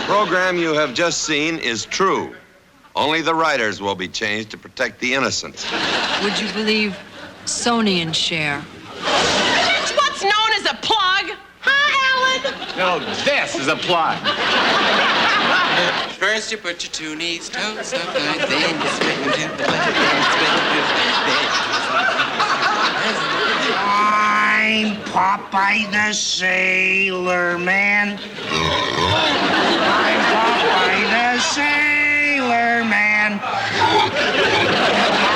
program you have just seen is true. Only the writers will be changed to protect the innocent. Would you believe Sony and Cher? That's what's known as a plug. Huh, Alan? No, this is a plug. First you put your two knees, toes up, then you spin into the left, then you spin into the I'm Popeye the Sailor Man. I'm Popeye the Sailor Man.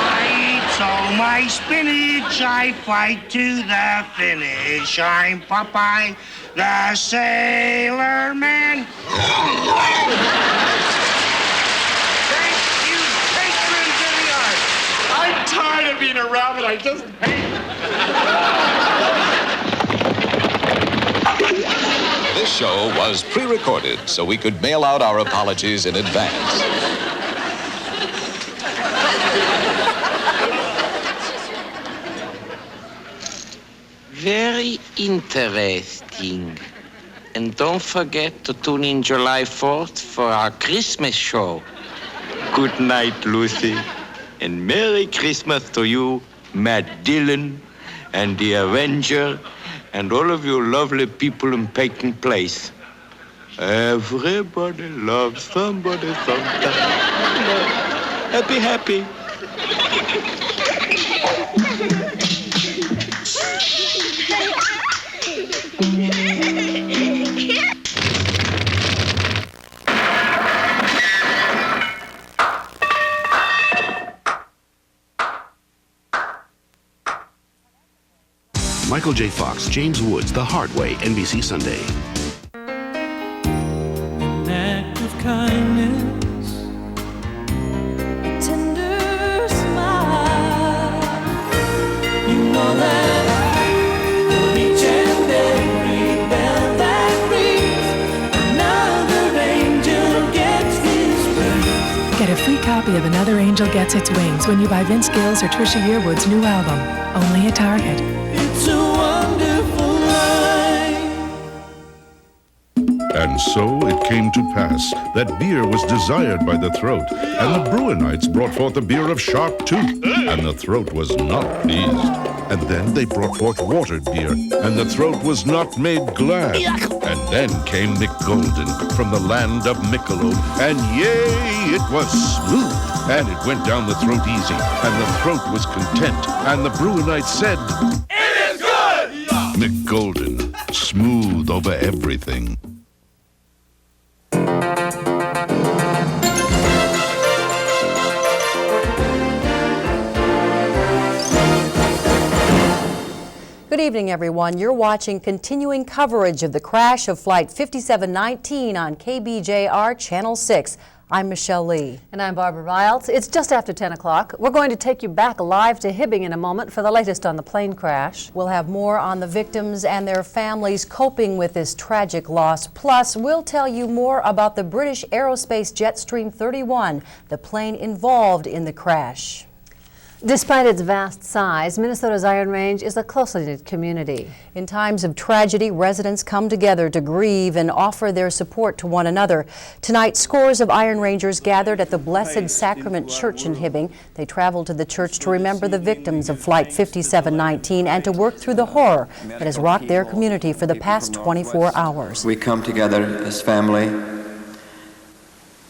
I eat all my spinach, I fight to the finish. I'm Popeye the Sailor Man. Thank you, patrons of the arts. I'm tired of being a rabbit. I just hate it. This show was pre-recorded so we could mail out our apologies in advance. Very interesting. And don't forget to tune in July 4th for our Christmas show. Good night, Lucy. And Merry Christmas to you, Matt Dillon, and the Avenger, and all of you lovely people in Peyton Place. Everybody loves somebody sometime. Happy, happy. Michael J. Fox, James Woods, The Hard Way, NBC Sunday. An act of kindness, a tender smile. You know that for each and every bell that rings, another angel gets his wings. Get a free copy of Another Angel Gets Its Wings when you buy Vince Gill's or Trisha Yearwood's new album, only at Target. It's a wonderful life. And so it came to pass that beer was desired by the throat, and the Bruinites brought forth a beer of sharp tooth, and the throat was not pleased. And then they brought forth watered beer, and the throat was not made glad. And then came Mick Golden from the land of Michelob, and yea, it was smooth, and it went down the throat easy, and the throat was content, and the Bruinites said, It is good! Mick Golden, smooth over everything. Good evening, everyone. You're watching continuing coverage of the crash of Flight 5719 on KBJR Channel 6. I'm Michelle Lee. And I'm Barbara Riles. It's just after 10 o'clock. We're going to take you back live to Hibbing in a moment for the latest on the plane crash. We'll have more on the victims and their families coping with this tragic loss. Plus, we'll tell you more about the British Aerospace Jetstream 31, the plane involved in the crash. Despite its vast size, Minnesota's Iron Range is a closely knit community. In times of tragedy, residents come together to grieve and offer their support to one another. Tonight, scores of Iron Rangers gathered at the Blessed Sacrament Church in Hibbing. They traveled to the church to remember the victims of Flight 5719 and to work through the horror that has rocked their community for the past 24 hours. We come together as family,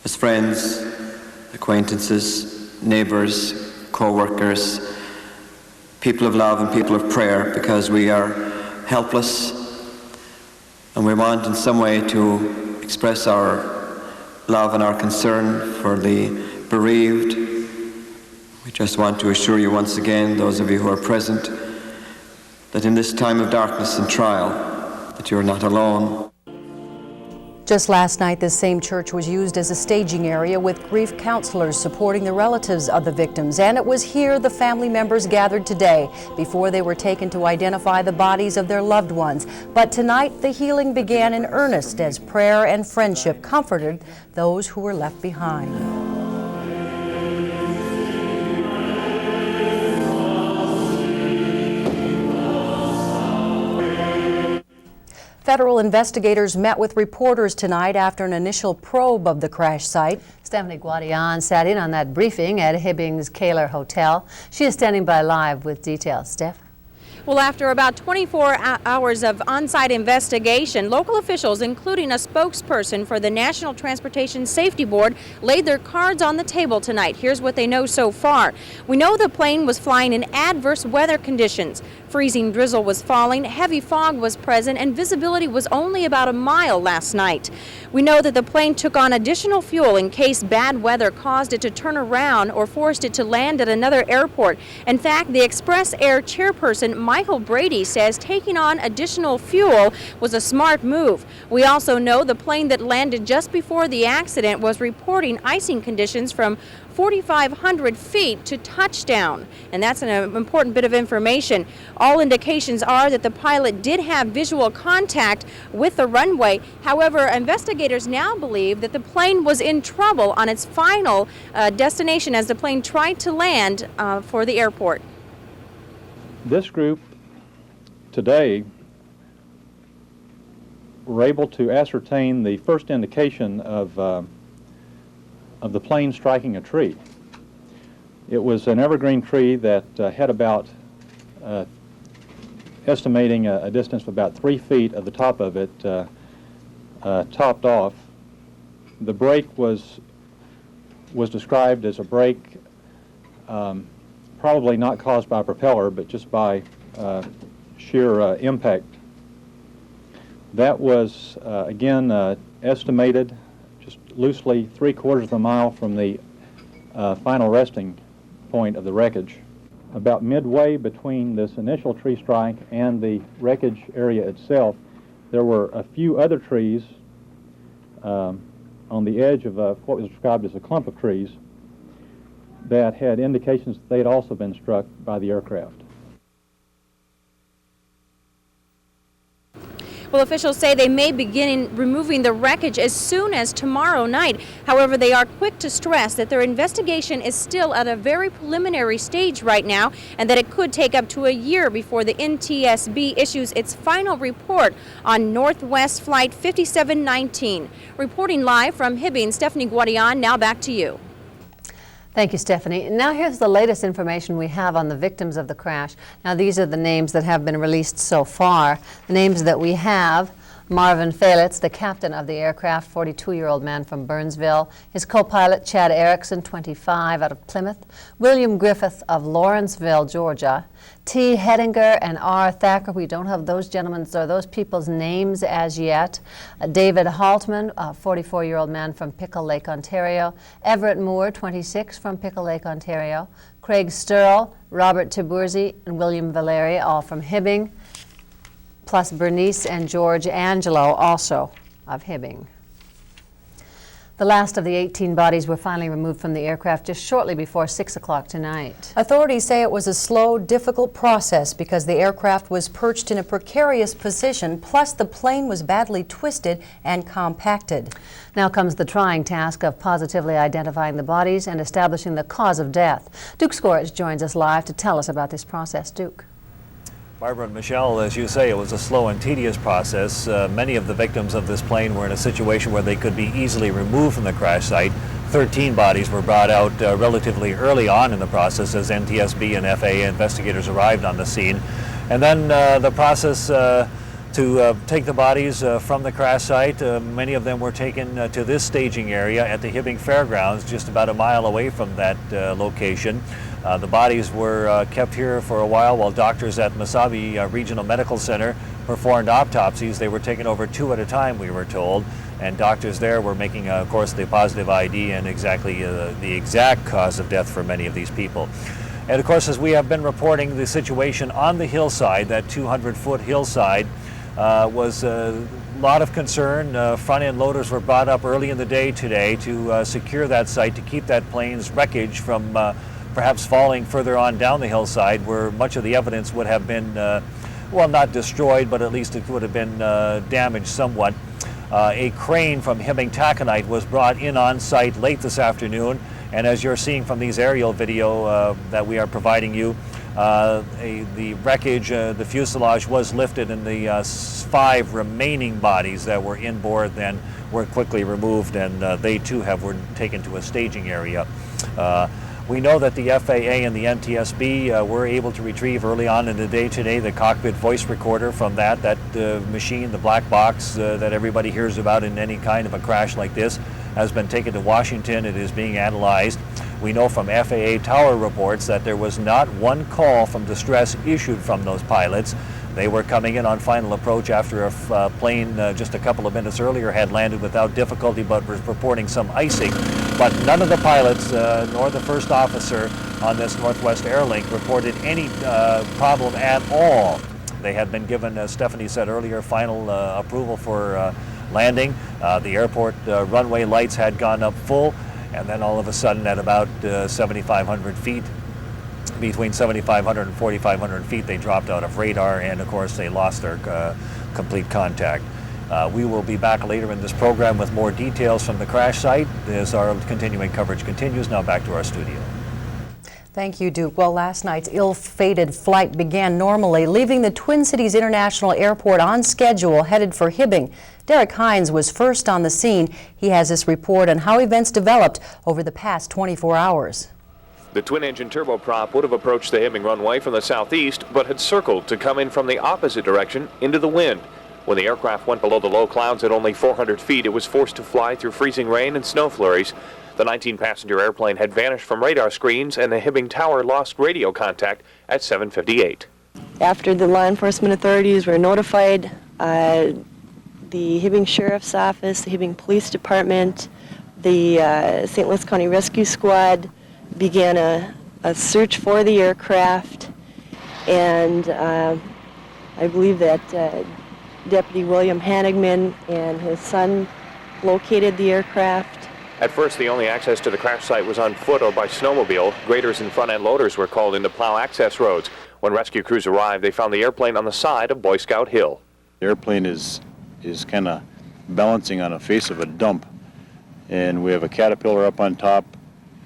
as friends, acquaintances, neighbors, co-workers, people of love and people of prayer, because we are helpless and we want in some way to express our love and our concern for the bereaved. We just want to assure you once again, those of you who are present, that in this time of darkness and trial, that you are not alone. Just last night, this same church was used as a staging area with grief counselors supporting the relatives of the victims. And it was here the family members gathered today before they were taken to identify the bodies of their loved ones. But tonight, the healing began in earnest as prayer and friendship comforted those who were left behind. Federal investigators met with reporters tonight after an initial probe of the crash site. Stephanie Guadian sat in on that briefing at Hibbing's Kaler Hotel. She is standing by live with details. Steph? Well, after about 24 hours of on-site investigation, local officials, including a spokesperson for the National Transportation Safety Board, laid their cards on the table tonight. Here's what they know so far. We know the plane was flying in adverse weather conditions. Freezing drizzle was falling, heavy fog was present, and visibility was only about a mile last night. We know that the plane took on additional fuel in case bad weather caused it to turn around or forced it to land at another airport. In fact, the Express Air chairperson, Michael Brady, says taking on additional fuel was a smart move. We also know the plane that landed just before the accident was reporting icing conditions from 4,500 feet to touchdown, and that's an important bit of information. All indications are that the pilot did have visual contact with the runway. However, investigators now believe that the plane was in trouble on its final destination as the plane tried to land for the airport. This group today were able to ascertain the first indication of the plane striking a tree. It was an evergreen tree that had about, estimating a distance of about 3 feet of the top of it, topped off. The break was described as a break probably not caused by a propeller, but just by sheer impact. That was, again, estimated just loosely 3/4 of a mile from the final resting point of the wreckage. About midway between this initial tree strike and the wreckage area itself, there were a few other trees on the edge of what was described as a clump of trees that had indications that they had also been struck by the aircraft. Well, officials say they may begin removing the wreckage as soon as tomorrow night. However, they are quick to stress that their investigation is still at a very preliminary stage right now, and that it could take up to a year before the NTSB issues its final report on Northwest Flight 5719. Reporting live from Hibbing, Stephanie Guadian, now back to you. Thank you, Stephanie. Now here's the latest information we have on the victims of the crash. Now these are the names that have been released so far. The names that we have: Marvin Felitz, the captain of the aircraft, 42-year-old man from Burnsville. His co-pilot, Chad Erickson, 25, out of Plymouth. William Griffith of Lawrenceville, Georgia. T. Hedinger and R. Thacker. We don't have those gentlemen's or those people's names as yet. David Haltman, a 44-year-old man from Pickle Lake, Ontario. Everett Moore, 26, from Pickle Lake, Ontario. Craig Sturl, Robert Tiburzi, and William Valeri, all from Hibbing, plus Bernice and George Angelo, also of Hibbing. The last of the 18 bodies were finally removed from the aircraft just shortly before 6 o'clock tonight. Authorities say it was a slow, difficult process because the aircraft was perched in a precarious position, plus the plane was badly twisted and compacted. Now comes the trying task of positively identifying the bodies and establishing the cause of death. Duke Scorich joins us live to tell us about this process. Duke. Barbara and Michelle, as you say, it was a slow and tedious process. Many of the victims of this plane were in a situation where they could be easily removed from the crash site. 13 bodies were brought out relatively early on in the process as NTSB and FAA investigators arrived on the scene. And then the process to take the bodies from the crash site, many of them were taken to this staging area at the Hibbing Fairgrounds, just about a mile away from that location. The bodies were kept here for a while doctors at Mesabi Regional Medical Center performed autopsies. They were taken over 2 at a time, we were told, and doctors there were making, of course, the positive ID and exactly the exact cause of death for many of these people. And of course, as we have been reporting, the situation on the hillside, that 200-foot hillside, was a lot of concern. Front-end loaders were brought up early in the day today to secure that site, to keep that plane's wreckage from perhaps falling further on down the hillside, where much of the evidence would have been, well, not destroyed, but at least it would have been damaged somewhat. A crane from Hibbing Taconite was brought in on site late this afternoon, and as you're seeing from these aerial video that we are providing you, The wreckage, the fuselage was lifted, and the 5 remaining bodies that were inboard then were quickly removed, and they too were taken to a staging area. We know that the FAA and the NTSB were able to retrieve early on in the day today the cockpit voice recorder from that machine, the black box that everybody hears about in any kind of a crash like this, has been taken to Washington. It is being analyzed. We know from FAA tower reports that there was not one call from distress issued from those pilots. They were coming in on final approach after a plane just a couple of minutes earlier had landed without difficulty, but was reporting some icing. But none of the pilots, nor the first officer on this Northwest Airlink, reported any problem at all. They had been given, as Stephanie said earlier, final approval for landing. The airport runway lights had gone up full, and then all of a sudden at about 7,500 feet, between 7,500 and 4,500 feet, they dropped out of radar, and of course they lost their complete contact. We will be back later in this program with more details from the crash site as our continuing coverage continues. Now back to our studio. Thank you, Duke. Well, last night's ill-fated flight began normally, leaving the Twin Cities International Airport on schedule, headed for Hibbing. Derek Hines was first on the scene. He has this report on how events developed over the past 24 hours. The twin-engine turboprop would have approached the Hibbing runway from the southeast, but had circled to come in from the opposite direction into the wind. When the aircraft went below the low clouds at only 400 feet, it was forced to fly through freezing rain and snow flurries. The 19-passenger airplane had vanished from radar screens, and the Hibbing Tower lost radio contact at 7:58. After the law enforcement authorities were notified, the Hibbing Sheriff's Office, the Hibbing Police Department, the St. Louis County Rescue Squad began a search for the aircraft, and I believe that Deputy William Hanigman and his son located the aircraft. At first, the only access to the crash site was on foot or by snowmobile. Graders and front-end loaders were called in to plow access roads. When rescue crews arrived, they found the airplane on the side of Boy Scout Hill. The airplane is kind of balancing on the face of a dump, and we have a Caterpillar up on top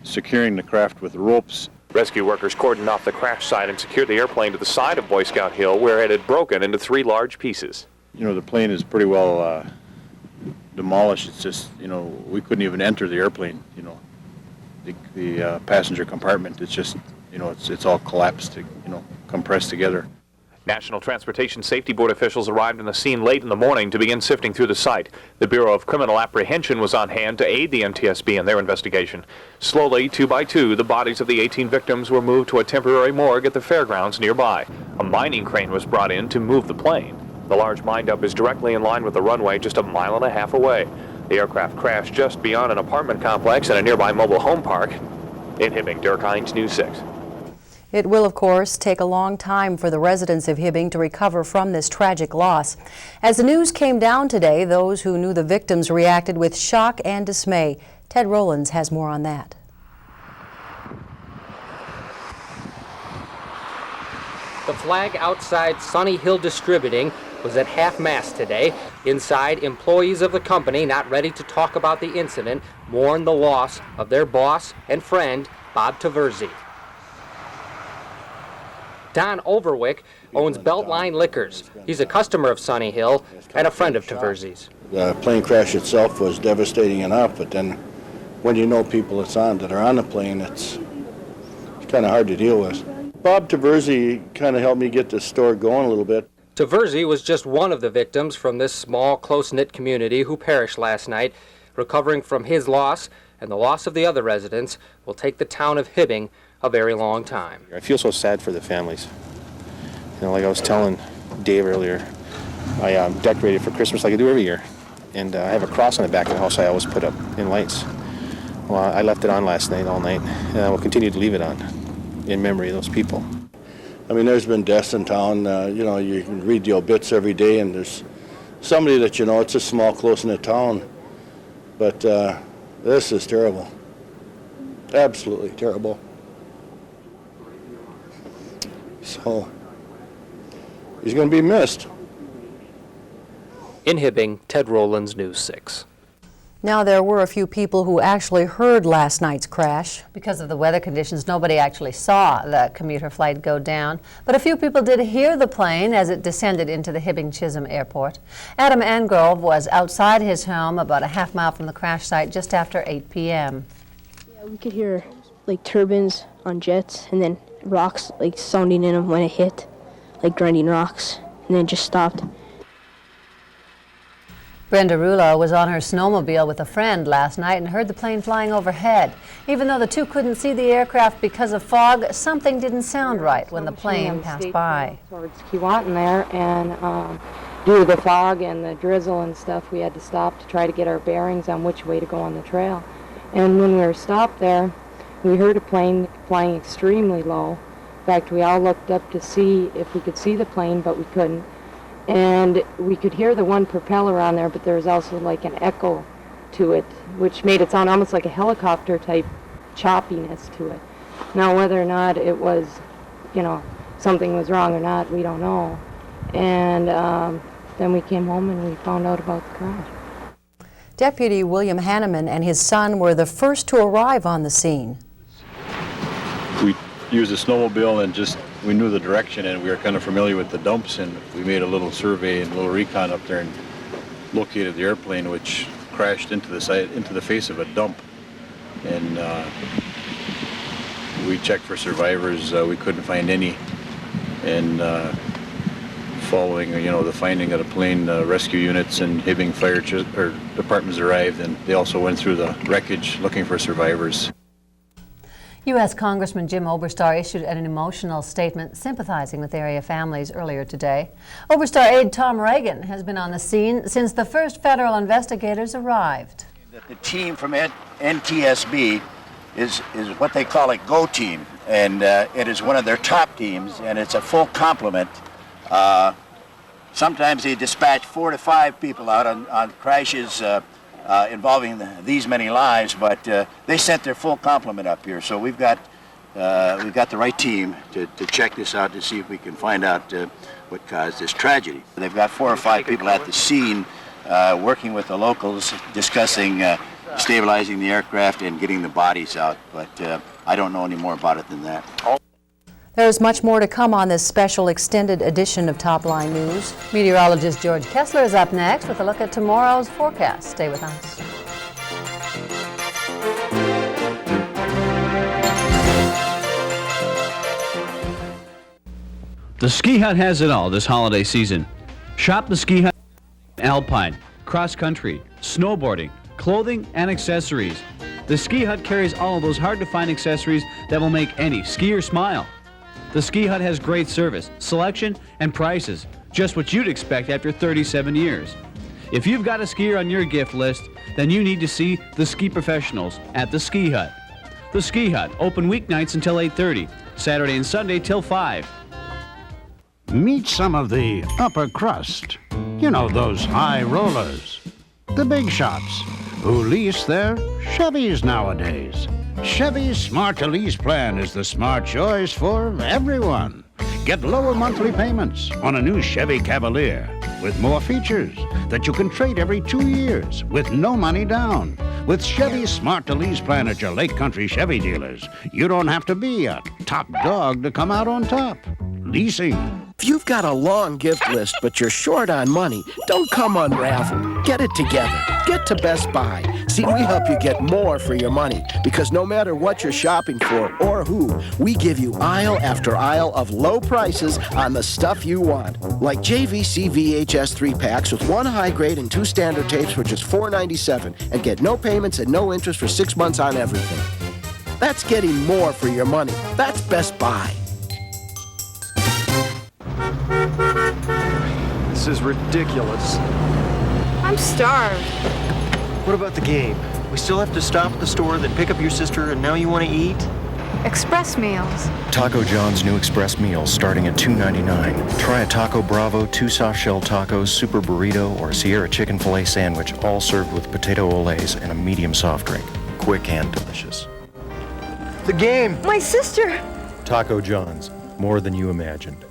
securing the craft with ropes. Rescue workers cordoned off the crash site and secured the airplane to the side of Boy Scout Hill, where it had broken into 3 large pieces. You know, the plane is pretty well demolished. It's just, you know, we couldn't even enter the airplane, you know. The passenger compartment, it's just, you know, it's all collapsed, you know, compressed together. National Transportation Safety Board officials arrived on the scene late in the morning to begin sifting through the site. The Bureau of Criminal Apprehension was on hand to aid the NTSB in their investigation. Slowly, 2 by 2, the bodies of the 18 victims were moved to a temporary morgue at the fairgrounds nearby. A mining crane was brought in to move the plane. The large mine-dump is directly in line with the runway just a mile and a half away. The aircraft crashed just beyond an apartment complex and a nearby mobile home park. In Hibbing, Derek Hines, News 6. It will, of course, take a long time for the residents of Hibbing to recover from this tragic loss. As the news came down today, those who knew the victims reacted with shock and dismay. Ted Rowlands has more on that. The flag outside Sunny Hill Distributing was at half-mast today. Inside, employees of the company, not ready to talk about the incident, mourned the loss of their boss and friend, Bob Taverzi. Don Overwick owns Beltline Liquors. He's a customer of Sunny Hill and a friend of Taverzi's. The plane crash itself was devastating enough, but then when you know people that are on the plane, it's kind of hard to deal with. Bob Taverzi kind of helped me get this store going a little bit. Taverzi was just one of the victims from this small, close-knit community who perished last night. Recovering from his loss and the loss of the other residents will take the town of Hibbing a very long time. I feel so sad for the families. You know, like I was telling Dave earlier, I decorated for Christmas like I do every year. And I have a cross on the back of the house I always put up in lights. Well, I left it on last night, all night, and I will continue to leave it on in memory of those people. I mean, there's been deaths in town. You know, you can read the obits every day, and there's somebody that you know, it's a small, close-knit town. But this is terrible. Absolutely terrible. So, he's going to be missed. In Hibbing, Ted Rowlands, News 6. Now, there were a few people who actually heard last night's crash. Because of the weather conditions, nobody actually saw the commuter flight go down. But a few people did hear the plane as it descended into the Hibbing-Chisholm Airport. Adam Angrove was outside his home about a half mile from the crash site just after 8 p.m. Yeah, we could hear like turbines on jets and then rocks like sounding in them when it hit, like grinding rocks, and then it just stopped. Brenda Rulo was on her snowmobile with a friend last night and heard the plane flying overhead. Even though the two couldn't see the aircraft because of fog, something didn't sound right when the plane passed by. Towards Keewatin there, and due to the fog and the drizzle and stuff, we had to stop to try to get our bearings on which way to go on the trail. And when we were stopped there, we heard a plane flying extremely low. In fact, we all looked up to see if we could see the plane, but we couldn't. And we could hear the one propeller on there, but there was also like an echo to it, which made it sound almost like a helicopter type choppiness to it. Now, whether or not it was, something was wrong or not, we don't know. And then we came home and we found out about the crash. Deputy William Hanneman and his son were the first to arrive on the scene. We used a snowmobile and we knew the direction, and we were kind of familiar with the dumps, and we made a little survey and a little recon up there and located the airplane, which crashed into the face of a dump. And we checked for survivors. We couldn't find any. And following, the finding of the plane, rescue units and Hibbing fire departments arrived, and they also went through the wreckage looking for survivors. U.S. Congressman Jim Oberstar issued an emotional statement sympathizing with area families earlier today. Oberstar aide Tom Reagan has been on the scene since the first federal investigators arrived. The team from NTSB is what they call a GO team, and it is one of their top teams, and it's a full complement. Sometimes they dispatch 4 to 5 people out on crashes involving these many lives, but they sent their full complement up here. So we've got the right team to check this out to see if we can find out what caused this tragedy. They've got 4 or 5 people at the scene working with the locals, discussing stabilizing the aircraft and getting the bodies out, but I don't know any more about it than that. There's much more to come on this special extended edition of Topline News. Meteorologist George Kessler is up next with a look at tomorrow's forecast. Stay with us. The Ski Hut has it all this holiday season. Shop the Ski Hut alpine, cross-country, snowboarding, clothing, and accessories. The Ski Hut carries all of those hard-to-find accessories that will make any skier smile. The Ski Hut has great service, selection, and prices, just what you'd expect after 37 years. If you've got a skier on your gift list, then you need to see the ski professionals at the Ski Hut. The Ski Hut, open weeknights until 8:30, Saturday and Sunday till 5. Meet some of the upper crust. You know, those high rollers. The big shots who lease their Chevys nowadays. Chevy's Smart to Lease plan is the smart choice for everyone. Get lower monthly payments on a new Chevy Cavalier with more features that you can trade every 2 years with no money down. With Chevy's Smart to Lease plan at your Lake Country Chevy dealers, you don't have to be a top dog to come out on top. Leasing. If you've got a long gift list but you're short on money, don't come unraveled. Get it together. Get to Best Buy. See, we help you get more for your money because no matter what you're shopping for or who, we give you aisle after aisle of low prices on the stuff you want. Like JVC VHS 3-packs with 1 high grade and 2 standard tapes for just $4.97 and get no payments and no interest for 6 months on everything. That's getting more for your money. That's Best Buy. This is ridiculous. I'm starved. What about the game? We still have to stop at the store, then pick up your sister, and now you want to eat? Express meals. Taco John's new express meals starting at $2.99. Try a Taco Bravo, 2 soft shell tacos, super burrito, or Sierra chicken filet sandwich, all served with potato olays and a medium soft drink. Quick and delicious. The game! My sister! Taco John's, more than you imagined.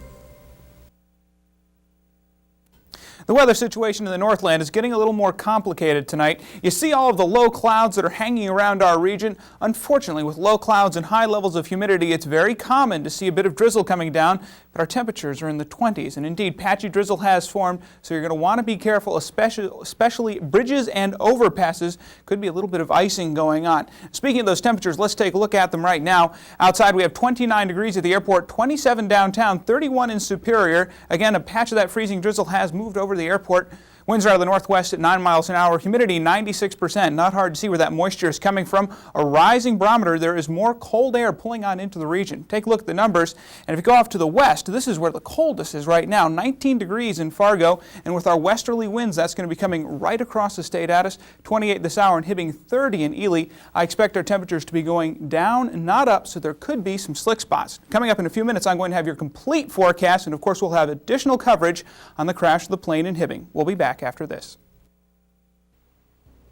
The weather situation in the Northland is getting a little more complicated tonight. You see all of the low clouds that are hanging around our region. Unfortunately, with low clouds and high levels of humidity, it's very common to see a bit of drizzle coming down, but our temperatures are in the 20s. And indeed, patchy drizzle has formed, so you're going to want to be careful, especially bridges and overpasses. Could be a little bit of icing going on. Speaking of those temperatures, let's take a look at them right now. Outside, we have 29 degrees at the airport, 27 downtown, 31 in Superior. Again, a patch of that freezing drizzle has moved over the airport. Winds are out of the northwest at 9 miles an hour. Humidity 96%. Not hard to see where that moisture is coming from. A rising barometer. There is more cold air pulling on into the region. Take a look at the numbers. And if you go off to the west, this is where the coldest is right now. 19 degrees in Fargo. And with our westerly winds, that's going to be coming right across the state at us. 28 this hour and hitting 30 in Ely. I expect our temperatures to be going down, not up, so there could be some slick spots. Coming up in a few minutes, I'm going to have your complete forecast. And of course, we'll have additional coverage on the crash of the plane in Hibbing. We'll be back after this.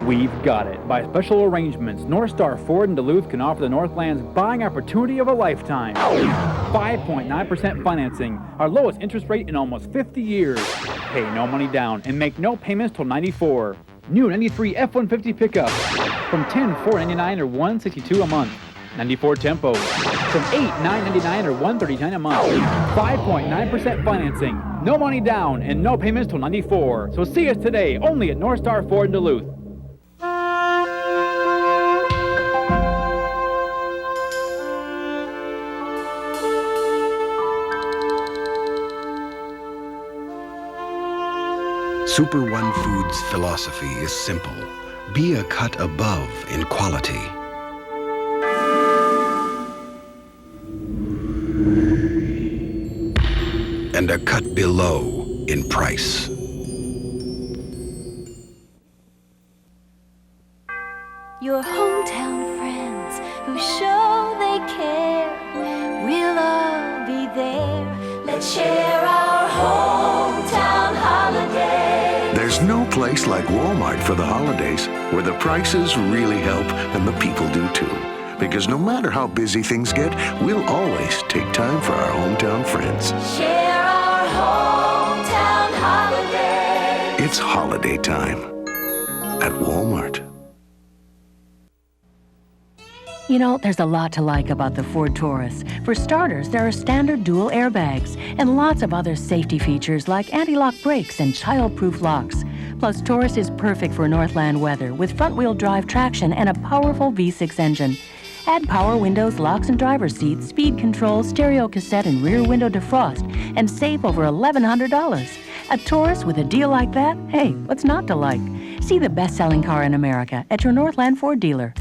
We've got it. By special arrangements, North Star Ford in Duluth can offer the Northland's buying opportunity of a lifetime. 5.9% financing, our lowest interest rate in almost 50 years. Pay no money down and make no payments till 94. New 93 F-150 pickup from $10,499 or $162 a month. 94 Tempo from $8,999 or $139 a month. 5.9% financing, no money down, and no payments till 94. So see us today only at North Star Ford in Duluth. Super One Foods' philosophy is simple. Be a cut above in quality. And a cut below in price. Your hometown friends who show they care, we'll all be there. Let's share our hometown holiday. There's no place like Walmart for the holidays, where the prices really help and the people do too. Because no matter how busy things get, we'll always take time for our hometown friends. Share our hometown holiday. It's holiday time at Walmart. You know, there's a lot to like about the Ford Taurus. For starters, there are standard dual airbags and lots of other safety features like anti-lock brakes and child-proof locks. Plus, Taurus is perfect for Northland weather with front-wheel drive traction and a powerful V6 engine. Add power windows, locks and driver's seats, speed control, stereo cassette, and rear window defrost, and save over $1,100. A Taurus with a deal like that? Hey, what's not to like? See the best-selling car in America at your Northland Ford dealer.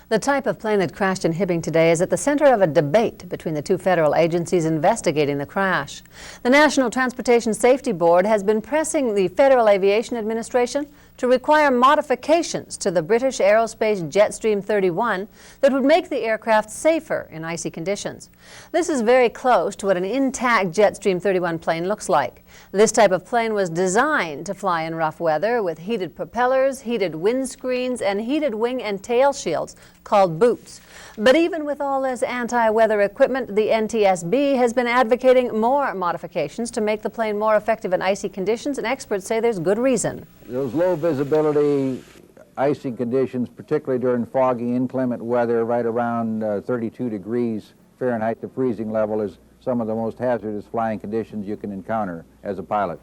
The type of plane that crashed in Hibbing today is at the center of a debate between the two federal agencies investigating the crash. The National Transportation Safety Board has been pressing the Federal Aviation Administration to require modifications to the British Aerospace Jetstream 31 that would make the aircraft safer in icy conditions. This is very close to what an intact Jetstream 31 plane looks like. This type of plane was designed to fly in rough weather with heated propellers, heated windscreens, and heated wing and tail shields called boots. But even with all this anti-weather equipment, the NTSB has been advocating more modifications to make the plane more effective in icy conditions, and experts say there's good reason. Those low visibility, icy conditions, particularly during foggy, inclement weather, right around 32 degrees Fahrenheit, the freezing level, is some of the most hazardous flying conditions you can encounter as a pilot.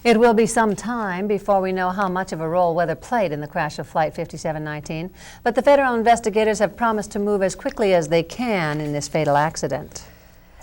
It will be some time before we know how much of a role weather played in the crash of Flight 5719, but the federal investigators have promised to move as quickly as they can in this fatal accident.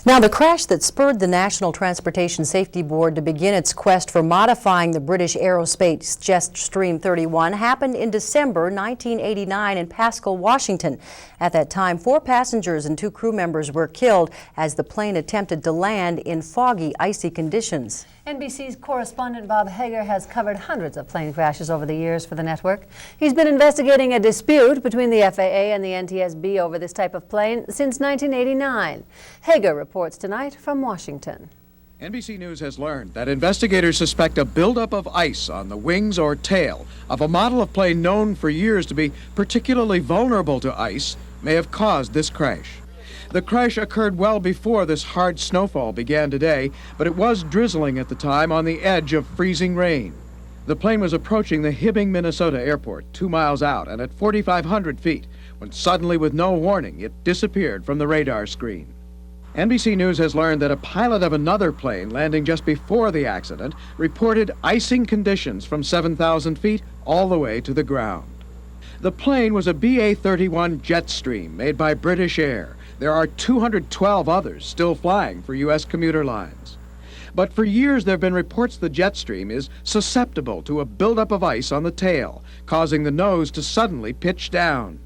Now, the crash that spurred the National Transportation Safety Board to begin its quest for modifying the British Aerospace Jetstream 31 happened in December 1989 in Pasco, Washington. At that time, 4 passengers and 2 crew members were killed as the plane attempted to land in foggy, icy conditions. NBC's correspondent Bob Hager has covered hundreds of plane crashes over the years for the network. He's been investigating a dispute between the FAA and the NTSB over this type of plane since 1989. Hager reports tonight from Washington. NBC News has learned that investigators suspect a buildup of ice on the wings or tail of a model of plane known for years to be particularly vulnerable to ice may have caused this crash. The crash occurred well before this hard snowfall began today, but it was drizzling at the time on the edge of freezing rain. The plane was approaching the Hibbing, Minnesota airport, 2 miles out and at 4,500 feet, when suddenly, with no warning, it disappeared from the radar screen. NBC News has learned that a pilot of another plane landing just before the accident reported icing conditions from 7,000 feet all the way to the ground. The plane was a BA-31 Jetstream made by British Air. There are 212 others still flying for U.S. commuter lines. But for years there have been reports the Jetstream is susceptible to a buildup of ice on the tail, causing the nose to suddenly pitch down.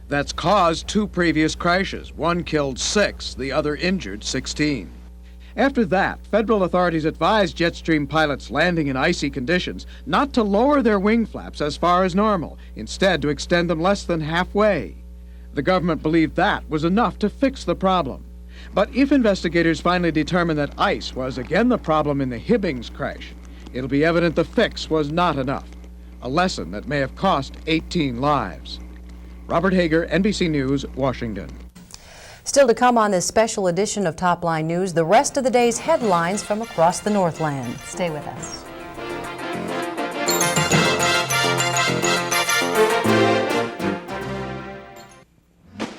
That's caused 2 previous crashes. One killed 6, the other injured 16. After that, federal authorities advised Jetstream pilots landing in icy conditions not to lower their wing flaps as far as normal, instead to extend them less than halfway. The government believed that was enough to fix the problem. But if investigators finally determine that ice was again the problem in the Hibbings crash, it'll be evident the fix was not enough, a lesson that may have cost 18 lives. Robert Hager, NBC News, Washington. Still to come on this special edition of Topline News, the rest of the day's headlines from across the Northland. Stay with us.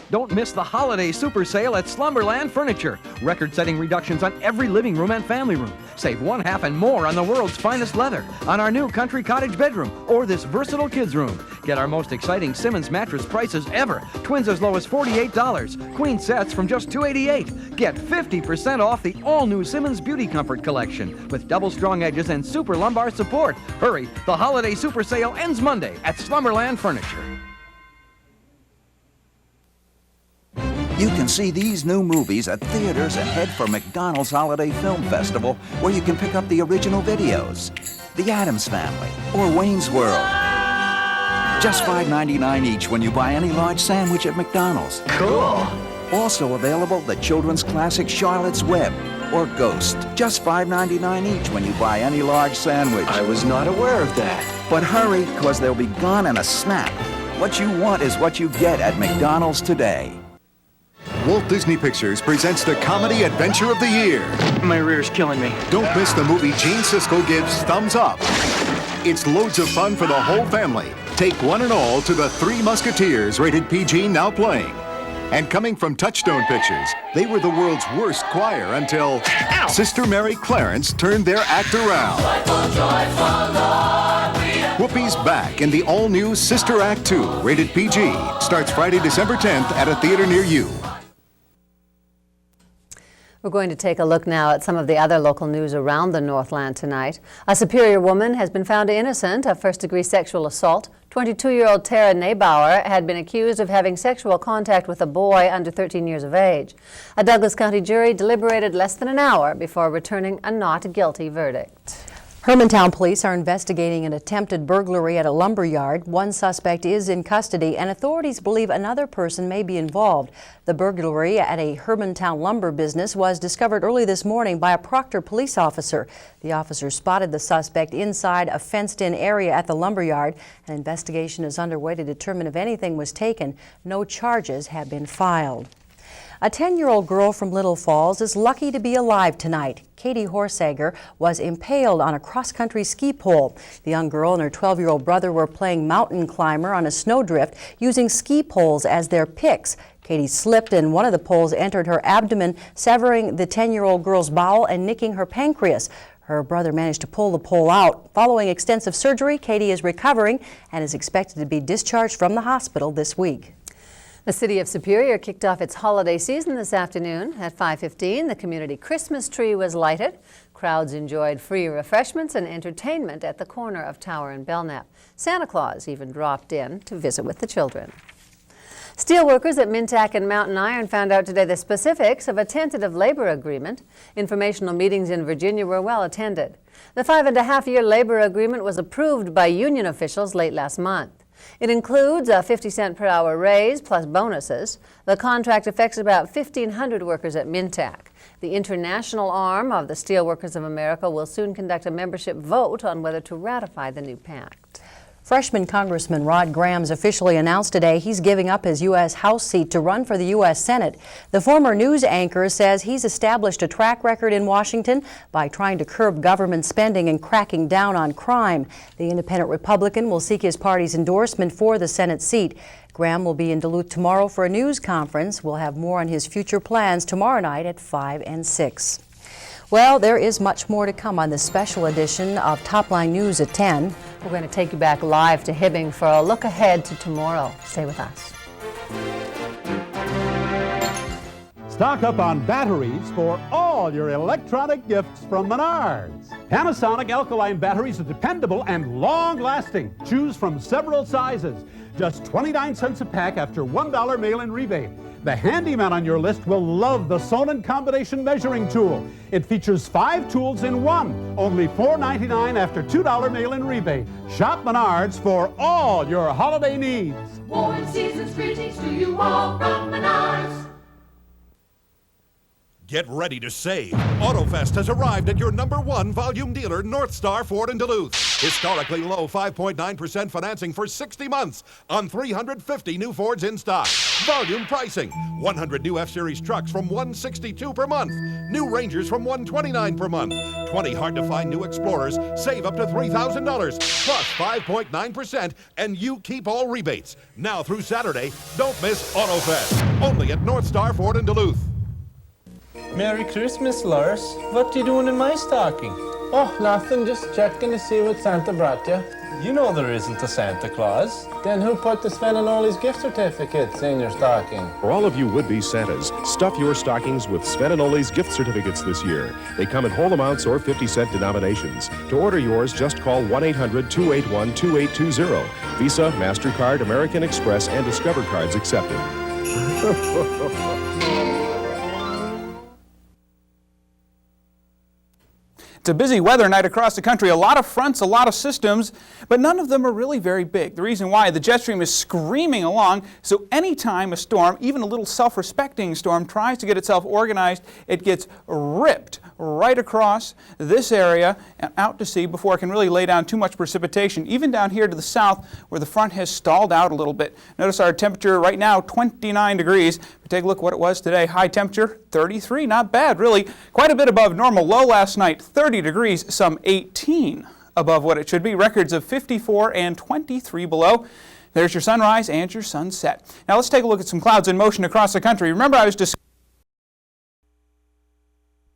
Don't miss the holiday super sale at Slumberland Furniture. Record-setting reductions on every living room and family room. Save 1/2 and more on the world's finest leather, on our new country cottage bedroom, or this versatile kids room. Get our most exciting Simmons mattress prices ever. Twins as low as $48. Queen sets from just $288. Get 50% off the all-new Simmons Beauty Comfort collection with double strong edges and super lumbar support. Hurry, the holiday super sale ends Monday at Slumberland Furniture. You can see these new movies at theaters ahead for McDonald's Holiday Film Festival, where you can pick up the original videos. The Addams Family or Wayne's World. Just $5.99 each when you buy any large sandwich at McDonald's. Cool. Also available, the children's classic Charlotte's Web or Ghost. Just $5.99 each when you buy any large sandwich. I was not aware of that. But hurry, because they'll be gone in a snap. What you want is what you get at McDonald's today. Walt Disney Pictures presents the comedy adventure of the year. My rear's killing me. Don't miss the movie Gene Siskel gives thumbs up. It's loads of fun for the whole family. Take one and all to the Three Musketeers, rated PG, now playing. And coming from Touchstone Pictures, they were the world's worst choir until Sister Mary Clarence turned their act around. Whoopi's back in the all-new Sister Act 2, rated PG. Starts Friday, December 10th at a theater near you. We're going to take a look now at some of the other local news around the Northland tonight. A Superior woman has been found innocent of first-degree sexual assault. 22-year-old Tara Neubauer had been accused of having sexual contact with a boy under 13 years of age. A Douglas County jury deliberated less than an hour before returning a not guilty verdict. Hermantown police are investigating an attempted burglary at a lumber yard. One suspect is in custody, and authorities believe another person may be involved. The burglary at a Hermantown lumber business was discovered early this morning by a Proctor police officer. The officer spotted the suspect inside a fenced-in area at the lumber yard. An investigation is underway to determine if anything was taken. No charges have been filed. A 10-year-old girl from Little Falls is lucky to be alive tonight. Katie Horsager was impaled on a cross-country ski pole. The young girl and her 12-year-old brother were playing mountain climber on a snowdrift using ski poles as their picks. Katie slipped and one of the poles entered her abdomen, severing the 10-year-old girl's bowel and nicking her pancreas. Her brother managed to pull the pole out. Following extensive surgery, Katie is recovering and is expected to be discharged from the hospital this week. The city of Superior kicked off its holiday season this afternoon. At 5:15, the community Christmas tree was lighted. Crowds enjoyed free refreshments and entertainment at the corner of Tower and Belknap. Santa Claus even dropped in to visit with the children. Steelworkers at Mintac and Mountain Iron found out today the specifics of a tentative labor agreement. Informational meetings in Virginia were well attended. The 5.5-year labor agreement was approved by union officials late last month. It includes a 50-cent per hour raise plus bonuses. The contract affects about 1,500 workers at Mintac. The international arm of the Steelworkers of America will soon conduct a membership vote on whether to ratify the new pact. Freshman Congressman Rod Graham's officially announced today he's giving up his U.S. House seat to run for the U.S. Senate. The former news anchor says he's established a track record in Washington by trying to curb government spending and cracking down on crime. The independent Republican will seek his party's endorsement for the Senate seat. Graham will be in Duluth tomorrow for a news conference. We'll have more on his future plans tomorrow night at 5 and 6. Well, there is much more to come on this special edition of Topline News at 10. We're going to take you back live to Hibbing for a look ahead to tomorrow. Stay with us. Stock up on batteries for all your electronic gifts from Menards. Panasonic alkaline batteries are dependable and long-lasting. Choose from several sizes. Just 29 cents a pack after $1 mail-in rebate. The handyman on your list will love the Sonnen combination measuring tool. It features 5 tools in one. Only $4.99 after $2 mail-in rebate. Shop Menards for all your holiday needs. Warm season's greetings to you all from Menards. Get ready to save. AutoFest has arrived at your #1 volume dealer, North Star Ford in Duluth. Historically low 5.9% financing for 60 months on 350 new Fords in stock. Volume pricing. 100 new F-Series trucks from $162 per month. New Rangers from $129 per month. 20 hard-to-find new Explorers save up to $3,000 plus 5.9%, and you keep all rebates. Now through Saturday, don't miss AutoFest. Only at North Star Ford in Duluth. Merry Christmas, Lars. What you doing in my stocking? Oh, nothing. Just checking to see what Santa brought you. You know there isn't a Santa Claus. Then who put the Sven and Ole's gift certificates in your stocking? For all of you would-be Santas, stuff your stockings with Sven and Ole's gift certificates this year. They come in whole amounts or 50-cent denominations. To order yours, just call 1-800-281-2820. Visa, MasterCard, American Express, and Discover cards accepted. It's a busy weather night across the country. A lot of fronts, a lot of systems, but none of them are really very big. The reason why, the jet stream is screaming along, so anytime a storm, even a little self-respecting storm, tries to get itself organized, it gets ripped right across this area and out to sea before it can really lay down too much precipitation, even down here to the south where the front has stalled out a little bit. Notice our temperature right now, 29 degrees. But take a look what it was today. High temperature, 33. Not bad, really. Quite a bit above normal. Low last night, 30 degrees, some 18 above what it should be. Records of 54 and 23 below. There's your sunrise and your sunset. Now let's take a look at some clouds in motion across the country. Remember I was discussing